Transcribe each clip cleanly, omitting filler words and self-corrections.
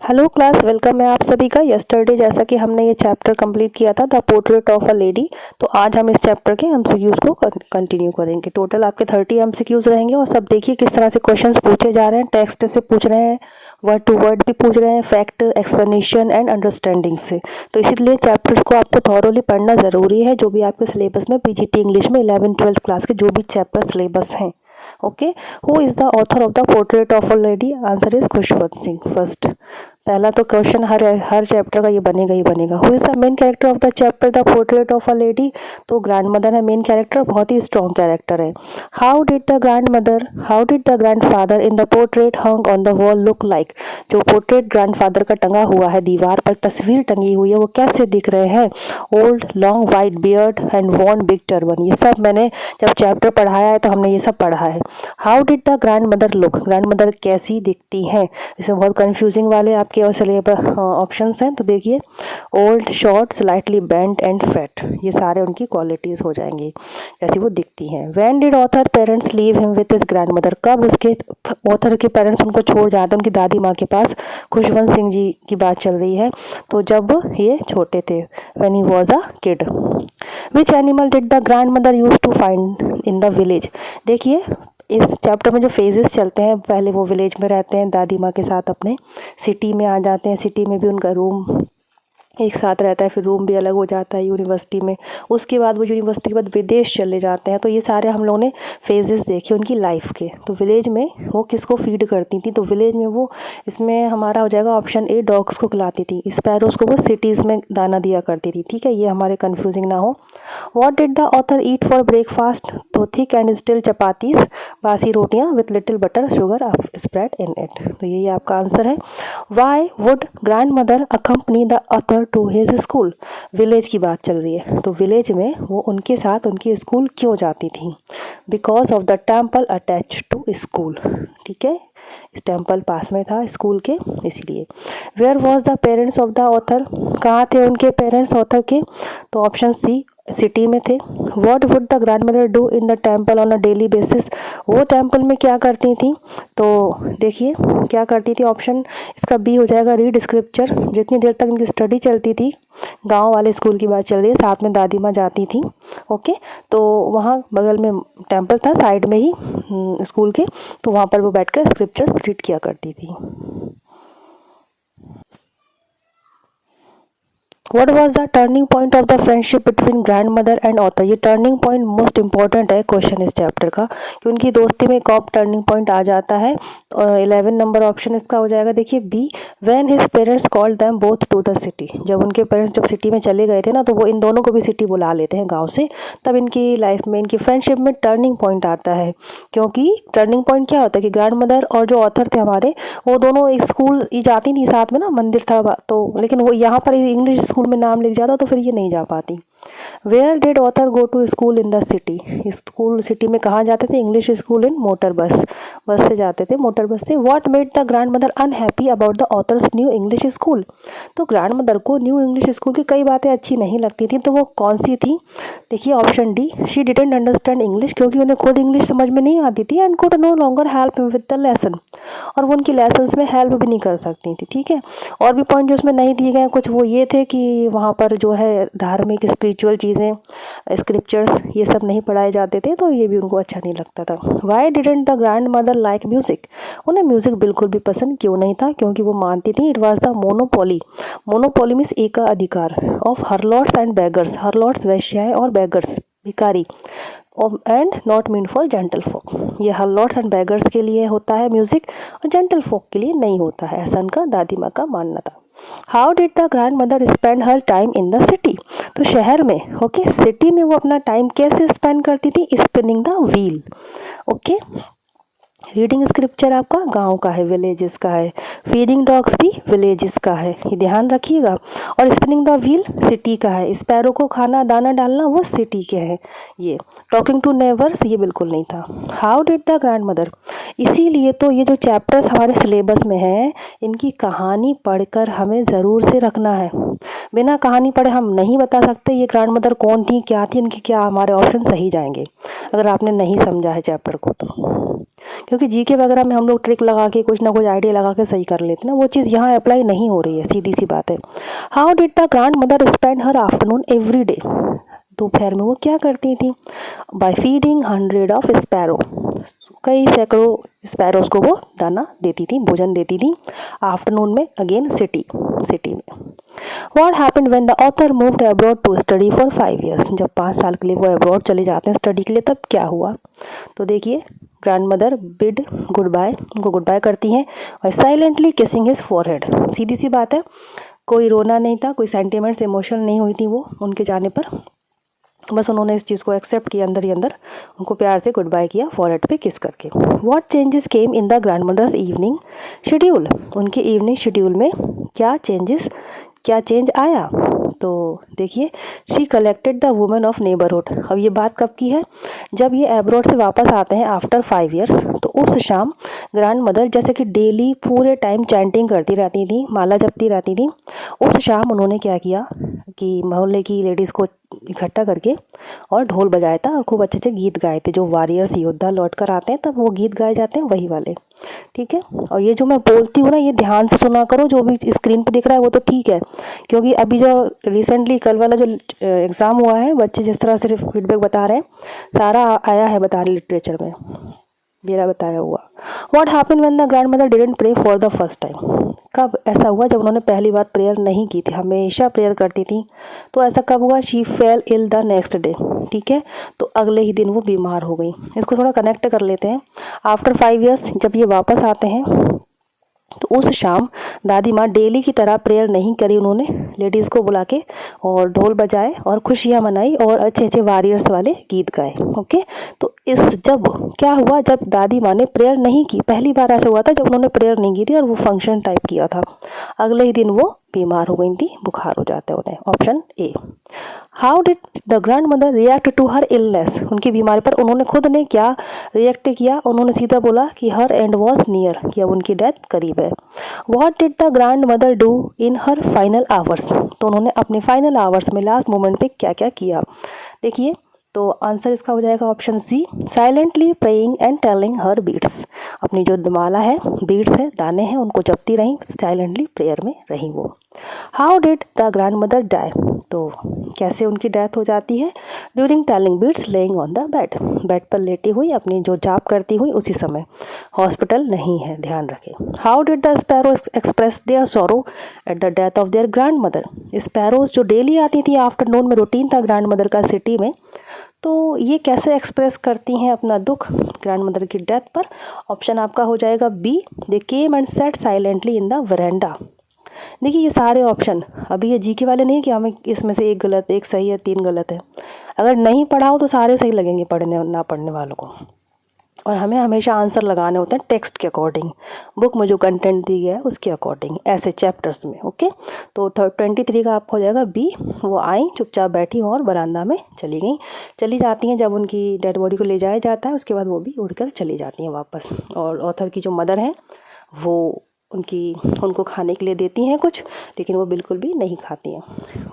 Hello class, welcome है आप सभी का। यस्टरडे जैसा कि हमने ये चैप्टर कंप्लीट किया था the portrait of a lady, तो आज हम इस चैप्टर के एमसीक्यूज को कंटिन्यू करेंगे। टोटल आपके 30 एमसीक्यूज रहेंगे और सब देखिए किस तरह से क्वेश्चंस पूछे जा रहे हैं। टेक्स्ट से पूछ रहे हैं, वर्ड टू वर्ड भी पूछ रहे हैं, फैक्ट, एक्सप्लेनेशन एंड अंडरस्टैंडिंग से। तो इसीलिए चैप्टर्स को आपको थॉरोली पढ़ना ज़रूरी है। जो भी आपके सिलेबस में पीजीटी इंग्लिश में 11th-12th क्लास के जो भी चैप्टर सिलेबस हैं। Okay, who is the author of the portrait of a lady? Answer is Khushwant Singh. First पहला तो क्वेश्चन हर चैप्टर का ये बनेगा ही बनेगा। Who is the main character of the chapter the portrait of a lady? तो grand mother है main character, बहुत ही strong character है। How did the grandfather in the portrait hung on the wall look like? जो portrait grandfather का टंगा हुआ है, दीवार पर तस्वीर टंगी हुई है, वो कैसे दिख रहे हैं? Old, long white beard and one big turban. ये सब मैंने जब चैप्टर पढ़ाया है तो हमने ये सब पढ़ा है। How did the grand mother look? Grand mother कैसी दिखती हैं? इसमें बहुत कंफ्यूजिंग वाले आपके और सिलेबस ऑप्शंस हैं, तो देखिए old, short, slightly bent and fat, ये सारे उनकी क्वालिटीज हो जाएंगी जैसी वो दिखती हैं। When did author parents leave him with his grandmother? कब उसके ऑथर के पेरेंट्स उनको छोड़ जाते हैं उनकी दादी माँ के पास? खुशवंत सिंह जी की बात चल रही है, तो जब ये छोटे थे, when he was a kid. Which animal did the grandmother use to find in the village? देखिए इस चैप्टर में जो फेजेस चलते हैं, पहले वो विलेज में रहते हैं दादी माँ के साथ, अपने सिटी में आ जाते हैं, सिटी में भी उनका रूम एक साथ रहता है, फिर रूम भी अलग हो जाता है यूनिवर्सिटी में। उसके बाद वो यूनिवर्सिटी के बाद विदेश चले जाते हैं। तो ये सारे हम लोगों ने फेजेस देखे उनकी लाइफ के। तो विलेज में वो किसको फीड करती थी? तो विलेज में वो, इसमें हमारा हो जाएगा ऑप्शन ए, डॉग्स को खिलाती थी। स्पैरोज को वो सिटीज़ में दाना दिया करती थी। ठीक है, ये हमारे कन्फ्यूजिंग ना हो। What did the author eat for breakfast? तो थिक एंड स्टिल चपातीस, बासी रोटियाँ with little butter sugar spread in it. तो यही आपका आंसर है। Why would grandmother accompany the author to his school? Village की बात चल रही है, तो विलेज में वो उनके साथ उनके स्कूल क्यों जाती थी? Because of the temple attach to school. ठीक है, इस टेम्पल पास में था स्कूल के, इसलिए। Where was the parents of the author? कहाँ थे उनके पेरेंट्स ऑथर के? तो ऑप्शन सी, सिटी में थे। What would the grand mother do in the temple on a daily basis? वो टेम्पल में क्या करती थी? तो देखिए क्या करती थी, ऑप्शन इसका बी हो जाएगा, रीड स्क्रिप्चर। जितनी देर तक इनकी स्टडी चलती थी, गांव वाले स्कूल की बात चल रही है, साथ में दादी माँ जाती थी। ओके, तो वहाँ बगल में टेम्पल था, साइड में ही स्कूल के, तो वहाँ पर वो बैठकर स्क्रिप्चर्स रीड किया करती थी। What was the turning point of the friendship between grandmother and author? ये टर्निंग पॉइंट मोस्ट इंपॉर्टेंट है क्वेश्चन इस चैप्टर का, कि उनकी दोस्ती में कब टर्निंग पॉइंट आ जाता है। 11 नंबर ऑप्शन इसका हो जाएगा, देखिए B, when his parents called them both to the city. जब उनके पेरेंट्स जब सिटी में चले गए थे ना, तो वो इन दोनों को भी सिटी बुला लेते हैं गाँव से, तब इनकी लाइफ में, इनकी फ्रेंडशिप में टर्निंग पॉइंट आता है। क्योंकि टर्निंग पॉइंट क्या होता है कि ग्रैंड मदर और जो ऑथर थे हमारे, वो दोनों एक स्कूल ही जाती थी साथ में ना, मंदिर था तो, लेकिन वो यहाँ पर इंग्लिश स्कूल में नाम लिख जाता तो फिर ये नहीं जा पाती। Where did author go to school in the city? School city में कहाँ जाते थे? इंग्लिश स्कूल इन मोटर बस, बस से जाते थे, मोटर बस से। What made the grand mother unhappy about the author's new English school? तो ग्रैंड मदर को न्यू इंग्लिश स्कूल की कई बातें अच्छी नहीं लगती थी, तो वो कौन सी थी? देखिए option D, she didn't understand English, क्योंकि उन्हें खुद इंग्लिश समझ में नहीं आती थी, and could no longer help with the lesson, और वो उनकी लेसन्स में हेल्प भी नहीं कर सकती थी। ठीक है, और भी पॉइंट जो उसमें नहीं दिए गए कुछ, वो ये थे कि वहाँ पर जो है धार्मिक स्पिरिचुअल चीज़ें, स्क्रिप्चर्स, ये सब नहीं पढ़ाए जाते थे, तो ये भी उनको अच्छा नहीं लगता था। Y didn't the grand mother like music? उन्हें म्यूज़िक बिल्कुल भी पसंद क्यों नहीं था? क्योंकि वो मानती थी it was the monopoly, monopoly means एकाधिकार, of harlots and beggars, harlots वैश्याएं और बेगर्स भिखारी, and not mean for gentle folk. ये हरलॉट्स एंड बेगर्स के लिए होता है म्यूज़िक, और जेंटल फोक के लिए नहीं होता है, ऐसा उनका दादी माँ का मानना था। How did the grand mother spend her time in the city? तो शहर में, ओके, सिटी में वो अपना टाइम कैसे स्पेंड करती थी? Spinning the wheel. Okay, reading scripture आपका गांव का है, विलेजेस का है। फीडिंग डॉग्स भी विलेजेस का है, ये ध्यान रखिएगा। और स्पिनिंग द व्हील सिटी का है। स्पैरो को खाना दाना डालना वो सिटी के हैं। ये टॉकिंग टू नेबर्स ये बिल्कुल नहीं था। How did the grand mother? इसीलिए तो ये जो चैप्टर्स हमारे सिलेबस में हैं, इनकी कहानी पढ़कर हमें ज़रूर से रखना है। बिना कहानी पढ़े हम नहीं बता सकते ये ग्रैंड मदर कौन थी, क्या थी, इनकी क्या, हमारे ऑप्शन सही जाएंगे अगर आपने नहीं समझा है चैप्टर को। तो क्योंकि जीके वगैरह में हम लोग ट्रिक लगा के कुछ ना कुछ आइडिया लगा के सही कर लेते हैं ना, वो चीज़ यहाँ अप्लाई नहीं हो रही है, सीधी सी बात है। How did the grand mother spend her afternoon every day, दोपहर में वो क्या करती थी? बाय फीडिंग 100 ऑफ स्पैरो, कई सैकड़ों स्पैरोज को वो दाना देती थी, भोजन देती थी। आफ्टरनून में अगेन सिटी में। What happened when the author moved abroad to study for 5 years? जब 5 साल के लिए वो अब्रॉड चले जाते हैं स्टडी के लिए, तब क्या हुआ? तो देखिए, grandmother bid goodbye, उनको गुड बाय करती हैं और साइलेंटली किसिंग हिज फॉरहेड। सीधी सी बात है, कोई रोना नहीं था, कोई सेंटिमेंट्स इमोशनल नहीं हुई थी वो उनके जाने पर, बस उन्होंने इस चीज़ को एक्सेप्ट किया अंदर ही अंदर, उनको प्यार से गुड बाय किया फॉरहेड पे किस करके। What changes came in the grand mother's evening schedule, उनके इवनिंग शेड्यूल में क्या चेंज आया? तो देखिए, she collected the women of neighbourhood. अब ये बात कब की है? जब ये एब्रॉड से वापस आते हैं आफ्टर 5 ईयर्स, तो उस शाम ग्रैंड मदर जैसे कि डेली पूरे टाइम चैंटिंग करती रहती थी, माला जपती रहती थी। उस शाम उन्होंने क्या किया कि मोहल्ले की लेडीज़ को इकट्ठा करके और ढोल बजाया था और खूब अच्छे अच्छे गीत गाए थे, जो वॉरियर्स योद्धा लौट कर आते हैं तब वो गीत गाए जाते हैं, वही वाले। ठीक है, और ये जो मैं बोलती हूँ ना, ये ध्यान से सुना करो, जो भी स्क्रीन पे दिख रहा है वो तो ठीक है, क्योंकि अभी जो रिसेंटली कल वाला जो एग्ज़ाम हुआ है, बच्चे जिस तरह से फीडबैक बता रहे हैं, सारा आया है बताने लिटरेचर में, मेरा बताया हुआ। What happened when the grand mother didn't pray for the first time, कब ऐसा हुआ जब उन्होंने पहली बार प्रेयर नहीं की थी, हमेशा प्रेयर करती थी, तो ऐसा कब हुआ? She fell ill the next day. ठीक है, तो अगले ही दिन वो बीमार हो गई। इसको थोड़ा कनेक्ट कर लेते हैं। आफ्टर 5 ईयर्स जब ये वापस आते हैं, तो उस शाम दादी माँ डेली की तरह प्रेयर नहीं करी, उन्होंने लेडीज़ को बुला के और ढोल बजाए और खुशियाँ मनाई और अच्छे अच्छे वॉरियर्स वाले गीत गाए। ओके, तो जब क्या हुआ, जब दादी माँ ने प्रेयर नहीं की, पहली बार ऐसा हुआ था जब उन्होंने प्रेयर नहीं की थी और वो फंक्शन टाइप किया था, अगले ही दिन वो बीमार हो गई थी, बुखार हो जाता है उन्हें। Option A. How did the grand mother react to her illness, उनकी बीमारी पर उन्होंने खुद ने क्या रिएक्ट किया? उन्होंने सीधा बोला कि हर एंड वॉज नियर, कि अब उनकी डेथ करीब है। What did the grand mother do in her final hours, तो उन्होंने अपने फाइनल आवर्स में, लास्ट मोमेंट पे क्या क्या किया? देखिए, तो आंसर इसका हो जाएगा option C, silently praying and telling her beads, अपनी जो माला है, बीट्स है, दाने हैं, उनको जपती रहीं, साइलेंटली प्रेयर में रहीं वो। How did the grand mother die, तो कैसे उनकी डेथ हो जाती है? During telling beads laying on the bed, bed पर लेटी हुई अपनी जो जाप करती हुई उसी समय, हॉस्पिटल नहीं है, ध्यान रखें। How did the sparrow express their sorrow at the death of their grand mother, sparrows जो डेली आती थी आफ्टरनून में, रूटीन था ग्रैंड मदर का सिटी में, तो ये कैसे एक्सप्रेस करती हैं अपना दुख ग्रैंड मदर की डेथ पर? ऑप्शन आपका हो जाएगा B, they came and sat silently in the veranda. देखिए, ये सारे ऑप्शन अभी ये जीके वाले नहीं कि हमें इसमें से एक गलत, एक सही है, 3 गलत है। अगर नहीं पढ़ा हो तो सारे सही लगेंगे पढ़ने ना पढ़ने वालों को, और हमें हमेशा आंसर लगाने होते हैं टेक्स्ट के अकॉर्डिंग, बुक में जो कंटेंट दी गया है उसके अकॉर्डिंग, ऐसे चैप्टर्स में। ओके, तो 23 का आपका हो जाएगा बी। वो आई, चुपचाप बैठी और बरामदा में चली जाती हैं। जब उनकी डेड बॉडी को ले जाया जाता है, उसके बाद वो भी उड़कर चली जाती हैं वापस, और ऑथर की जो मदर है वो उनको खाने के लिए देती हैं कुछ, लेकिन वो बिल्कुल भी नहीं खाती हैं।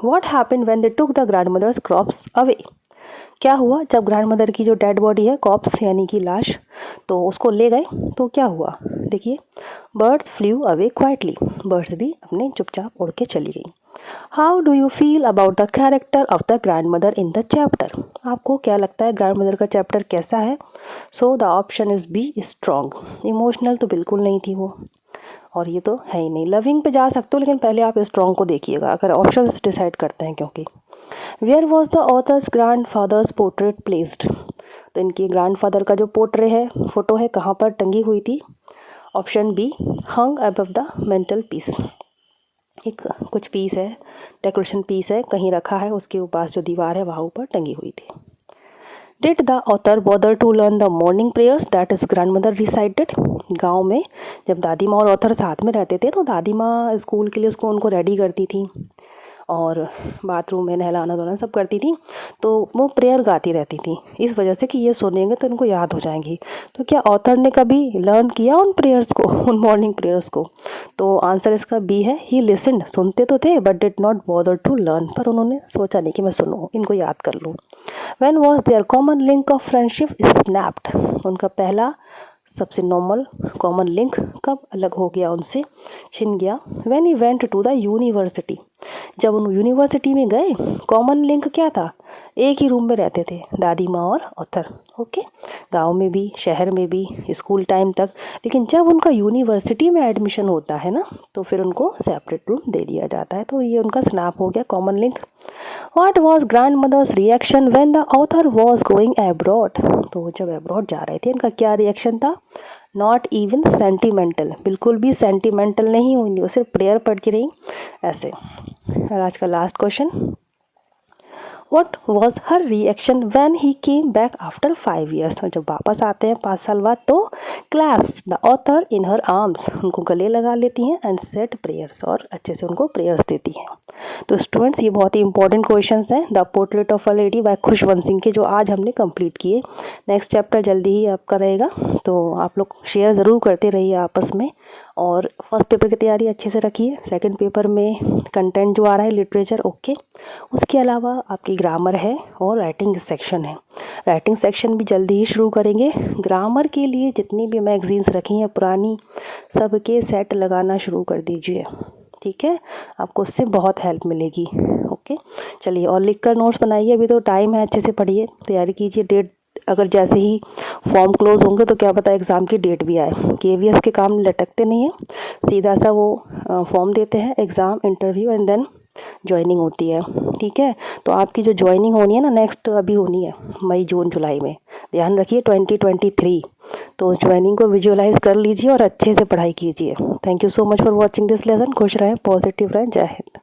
What happened when they took the grand mother's crops away, क्या हुआ जब ग्रैंड मदर की जो डेड बॉडी है, कॉप्स यानी कि लाश, तो उसको ले गए, तो क्या हुआ? देखिए, birds flew away quietly, birds भी अपने चुपचाप उड़ के चली गई। How do you feel about the character of the grand mother in the chapter, आपको क्या लगता है ग्रैंड मदर का चैप्टर कैसा है? So the option is B, strong. Emotional तो बिल्कुल नहीं थी वो, और ये तो है ही नहीं। लविंग पे जा सकते हो, लेकिन पहले आप स्ट्रॉन्ग को देखिएगा अगर ऑप्शन डिसाइड करते हैं, क्योंकि where was the author's grand father's portrait placed, तो इनके ग्रैंड फादर का जो पोर्ट्रे है, फोटो है, कहाँ पर टंगी हुई थी? Option B, hung above the mantel piece, एक कुछ पीस है, डेकोरेशन पीस है, कहीं रखा है, उसके पास जो दीवार है वहाँ ऊपर टंगी हुई थी। Did the author bother to learn the morning prayers that is grand mother recited, गाँव में जब दादी माँ और ऑथर साथ में रहते थे, तो दादी माँ स्कूल के लिए उनको रेडी करती थी और बाथरूम में नहलाना धोना सब करती थी, तो वो प्रेयर गाती रहती थी, इस वजह से कि ये सुनेंगे तो इनको याद हो जाएंगी। तो क्या ऑथर ने कभी लर्न किया उन प्रेयर्स को, उन मॉर्निंग प्रेयर्स को? तो आंसर इसका बी है, ही लिसन्ड, सुनते तो थे but did not bother to learn, पर उन्होंने सोचा नहीं कि मैं सुनूँ, इनको याद कर लूँ। When was their common link of friendship snapped, उनका पहला सबसे नॉर्मल कॉमन लिंक कब अलग हो गया, उनसे छिन गया? When he went to the university, जब उन यूनिवर्सिटी में गए। कॉमन लिंक क्या था? एक ही रूम में रहते थे दादी माँ और ऑथर। ओके, गांव में भी, शहर में भी, स्कूल टाइम तक। लेकिन जब उनका यूनिवर्सिटी में एडमिशन होता है ना, तो फिर उनको सेपरेट रूम दे दिया जाता है। तो ये उनका स्नैप हो गया common link. What was grandmother's reaction when the author was going abroad? तो जब अब्रॉड जा रहे थे इनका क्या रिएक्शन था? नॉट इवन सेंटिमेंटल, बिल्कुल भी सेंटिमेंटल नहीं हुई, वो सिर्फ प्रेयर पढ़ती रही ऐसे। और आज का last question, What was her reaction when he came back after 5 years? जब वापस आते हैं 5 साल बाद, तो claps the author in her arms, उनको गले लगा लेती हैं, and said prayers, और अच्छे से उनको प्रेयर्स देती हैं। तो स्टूडेंट्स, ये बहुत ही इंपॉर्टेंट क्वेश्चंस हैं the portrait of a lady by Khushwant Singh के, जो आज हमने कंप्लीट किए। नेक्स्ट चैप्टर जल्दी ही आपका रहेगा, तो आप लोग शेयर ज़रूर करते रहिए आपस में। और फर्स्ट पेपर की तैयारी अच्छे से रखिए। सेकंड पेपर में कंटेंट जो आ रहा है लिटरेचर, ओके। उसके अलावा आपकी ग्रामर है और राइटिंग सेक्शन है। राइटिंग सेक्शन भी जल्दी ही शुरू करेंगे। ग्रामर के लिए जितनी भी मैगजीन्स रखी हैं पुरानी, सबके सेट लगाना शुरू कर दीजिए, ठीक है? आपको उससे बहुत हेल्प मिलेगी। ओके, चलिए, और लिख कर नोट्स बनाइए, अभी तो टाइम है, अच्छे से पढ़िए, तैयारी कीजिए। डेट अगर जैसे ही फॉर्म क्लोज होंगे तो क्या पता एग्ज़ाम की डेट भी आए। केवीएस के काम लटकते नहीं हैं, सीधा सा वो फॉर्म देते हैं, exam, interview and then joining होती है, ठीक है? तो आपकी जो ज्वाइनिंग होनी है ना, नेक्स्ट अभी होनी है मई जून जुलाई में, ध्यान रखिए 2023। तो ज्वाइनिंग को विजुअलाइज कर लीजिए और अच्छे से पढ़ाई कीजिए। Thank you so much for watching this lesson. खुश रहें, पॉजिटिव रहें। जय हिंद।